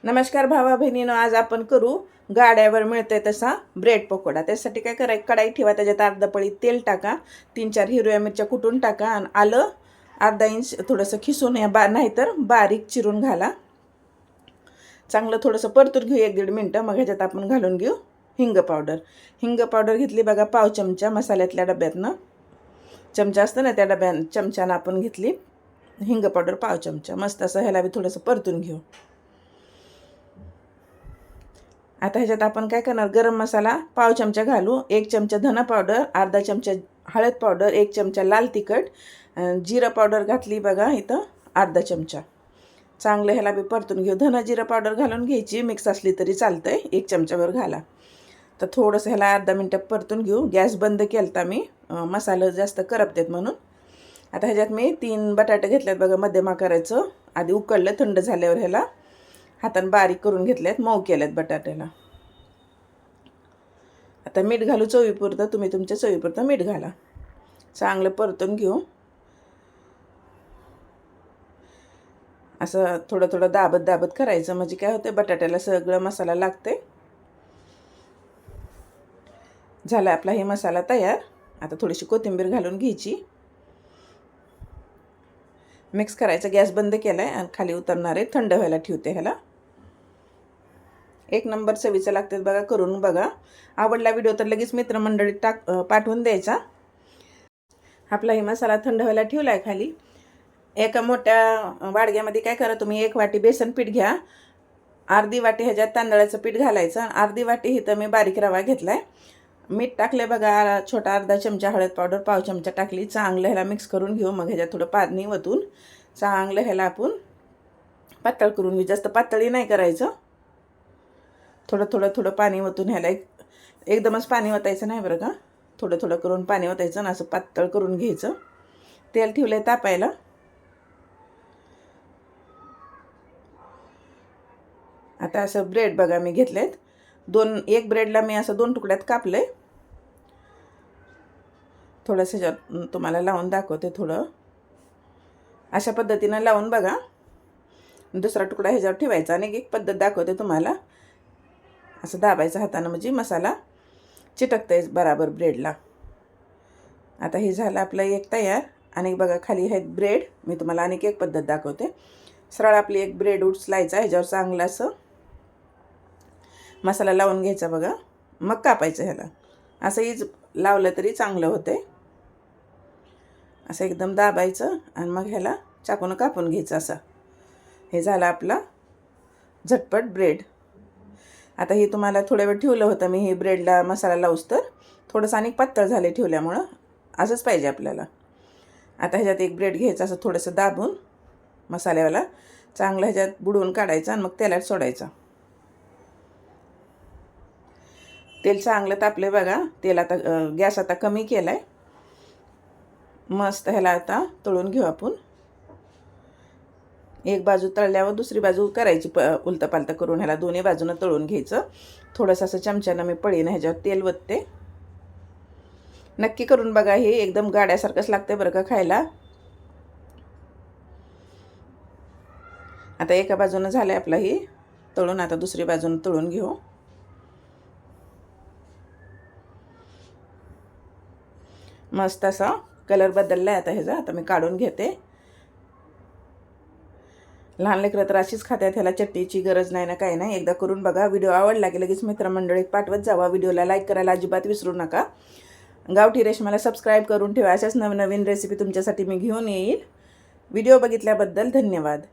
नमस्कार भावा बहिणीनो, आज आपण करू गाड्यावर मिळते तसा ब्रेड पकोडा। त्यासाठी काय करायचं, कढाई ठेवा, त्याच्यात अर्धा पळी तेल टाका, 3-4 हिरव्या मिरच्या कुटून टाका आणि आलं अर्धा इंच थोडंसं खिसून नाहीतर बारीक चिरून घाला। चांगलं थोडंसं परतून घेऊ 1-1.5 मिनटं। मग ह्याच्यात आपण घालून घेऊ हिंग पावडर। हिंग पावडर घेतली बघा पाव चमचा, मसाल्यातल्या डब्यातनं चमचा असतं ना, त्या चमच्यानं आपण घेतली हिंग पावडर पाव चमचा। मस्त असं ह्याला बी थोडंसं परतून घेऊ। आता ह्याच्यात आपण काय करणार, गरम मसाला पाव चमचा घालू, 1 चमचा धना पावडर, अर्धा चमचा हळद पावडर, 1 चमचा लाल तिखट, जिरा पावडर घातली बघा इथं अर्धा चमचा। चांगलं ह्याला बी परतून घेऊ। धना जिरा पावडर घालून घ्यायची, मिक्स असली तरी चालतंय, 1 चमचाभर घाला। तर थोडंसं ह्याला अर्धा मिनटं परतून घेऊ। गॅस बंद केलता मी, मसाला जास्त करपतात म्हणून। आता ह्याच्यात मी 3 बटाटे घेतलेत बघा, मध्यम आकाराचं। आधी उकळलं, थंड झाल्यावर ह्याला हाताने बारीक करून घेतलेत, मऊ केलेत बटाट्याला। आता मीठ घालू चवीपुरतं, तुम्ही तुमच्या चवीपुरतं मीठ घाला। चांगलं परतून घेऊ। असं थोडं थोडं दाबत दाबत करायचं, म्हणजे काय होतं, बटाट्याला सगळं मसाला लागते। झाला आपला हे मसाला तयार। आता थोडीशी कोथिंबीर घालून घ्यायची, मिक्स करायचं। गॅस बंद केलाय आणि खाली उतरणार आहे, थंड व्हायला ठेवते ह्याला। 1 नंबर चवीचं लागतात बघा, करून बघा। आवडला व्हिडिओ तर लगेच मित्रमंडळीत पाठवून द्यायचा। आपला हे मसाला थंड व्हायला ठेवलाय खाली। एका मोठ्या वाडग्यामध्ये काय करा तुम्ही, 1 वाटी बेसन पीठ घ्या, अर्धी वाटी ह्याच्यात तांदळाचं पीठ घालायचं, अर्धी वाटी इथं मी बारीक रवा घेतलाय। मीठ टाकले बघा, छोटा अर्धा चमचा हळद पावडर पाव चमचा टाकली। चांगलं ह्याला मिक्स करून घेऊ। मग ह्याच्यात थोडं पाणी वतून चांगलं ह्याला आपण पातळ करून घेऊ। जास्त पातळी नाही करायचं, थोडं थोडं थोडं पाणी वतून ह्याला एकदमच पाणी वतायचं नाही बरं का, थोडं थोडं करून पाणी वतायचं आणि असं पातळ करून घ्यायचं। तेल ठेवलंय तापायला। आता असं ब्रेड बघा मी घेतलेत, 1 ब्रेडला मी असं 2 तुकड्यात कापलंय। थोडंसं ह्याच्यात तुम्हाला लावून दाखवते, थोडं अशा पद्धतीनं लावून बघा। दुसरा तुकडा ह्याच्यावर ठेवायचा आणि एक पद्धत दाखवते तुम्हाला। असं दाबायचं हातानं, म्हणजे मसाला चिटकतंय बराबर ब्रेडला। आता हे झालं आपलं एक तयार। आणि बघा खाली हे ब्रेड, मी तुम्हाला आणि एक पद्धत दाखवते। सरळ आपली एक ब्रेड उचलायचा, ह्याच्यावर चांगलं असं मसाला लावून घ्यायचा बघा, मग कापायचं ह्याला। असंही लावलं तरी चांगलं होतंय। असं एकदम दाबायचं आणि मग ह्याला चाकून कापून घ्यायचं असं। हे झालं आपला झटपट ब्रेड। आता हे तुम्हाला थोड्या वेळ ठेवलं होतं मी, हे ब्रेडला मसाला लावूस तर थोडंसं आणि पातळ झाले ठेवल्यामुळं, असंच पाहिजे आपल्याला। आता ह्याच्यात एक ब्रेड घ्यायचं, असं थोडंसं दाबून मसाल्यावाला चांगलं ह्याच्यात बुडवून काढायचं आणि मग तेलात सोडायचं। तेल चांगलं तापले बघा, तेल आता गॅस आता कमी केलाय। मस्त ह्याला आता तळून घेऊ आपण। एक बाजू तळल्यावर दुसरी बाजू करायची, उलतं पालतं करून ह्याला दोन्ही बाजूनं तळून घ्यायचं। थोडंसं असं चमच्यानं मी पळीनं ह्याच्यावर तेल वतते। नक्की करून बघा, हे एकदम गाड्यासारखंच लागतं बरं का खायला। आता एका बाजूनं झालंय आपलं हे तळून, आता दुसरी बाजूनं तळून घेऊ। मस्त असा कलर बदललाय आता ह्याचा। आता मी काढून घेते। लहान लेकरं तर अशीच खात्यात, ह्याला चटणीची गरज नाही ना, काही नाही। एकदा करून बघा। व्हिडिओ आवडला की लगेच मित्रमंडळीत पाठवत जावा। व्हिडिओला लाईक करायला अजिबात विसरू नका। गावठी रेशमाला सबस्क्राईब करून ठेवा, अशाच नवनवीन रेसिपी तुमच्यासाठी मी घेऊन येईल। व्हिडिओ बघितल्याबद्दल धन्यवाद।